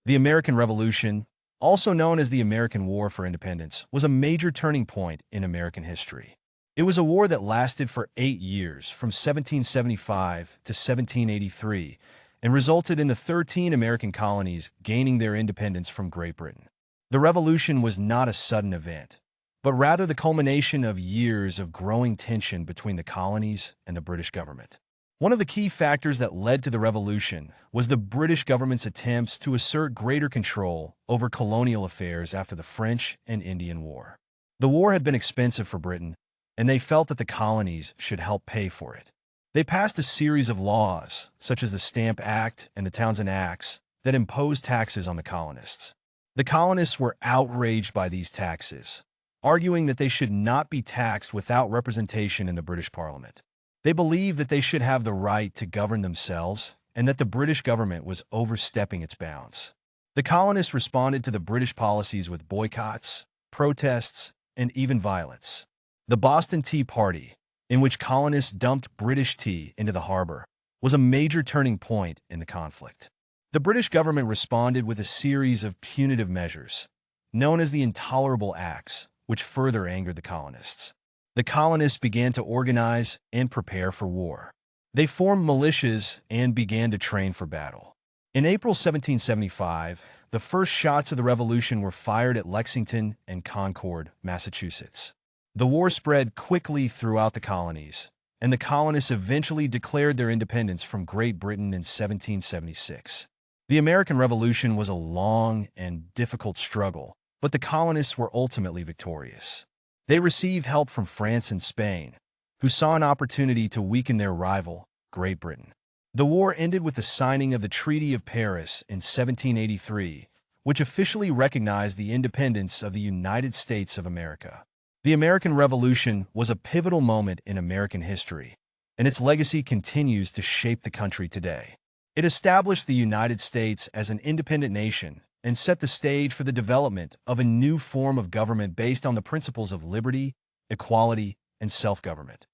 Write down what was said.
The American Revolution, also known as the American War for Independence, was a major turning point in American history. It was a war that lasted for 8 years, from 1775 to 1783, and resulted in the 13 American colonies gaining their independence from Great Britain. The Revolution was not a sudden event, but rather the culmination of years of growing tension between the colonies and the British government. One of the key factors that led to the Revolution was the British government's attempts to assert greater control over colonial affairs after the French and Indian War. The war had been expensive for Britain, and they felt that the colonies should help pay for it. They passed a series of laws, such as the Stamp Act and the Townshend Acts, that imposed taxes on the colonists. The colonists were outraged by these taxes, arguing that they should not be taxed without representation in the British Parliament. They believed that they should have the right to govern themselves and that the British government was overstepping its bounds. The colonists responded to the British policies with boycotts, protests, and even violence. The Boston Tea Party, in which colonists dumped British tea into the harbor, was a major turning point in the conflict. The British government responded with a series of punitive measures, known as the Intolerable Acts, which further angered the colonists. The colonists began to organize and prepare for war. They formed militias and began to train for battle. In April 1775, the first shots of the Revolution were fired at Lexington and Concord, Massachusetts. The war spread quickly throughout the colonies, and the colonists eventually declared their independence from Great Britain in 1776. The American Revolution was a long and difficult struggle, but the colonists were ultimately victorious. They received help from France and Spain, who saw an opportunity to weaken their rival, Great Britain. The war ended with the signing of the Treaty of Paris in 1783, which officially recognized the independence of the United States of America. The American Revolution was a pivotal moment in American history, and its legacy continues to shape the country today. It established the United States as an independent nation and set the stage for the development of a new form of government based on the principles of liberty, equality, and self-government.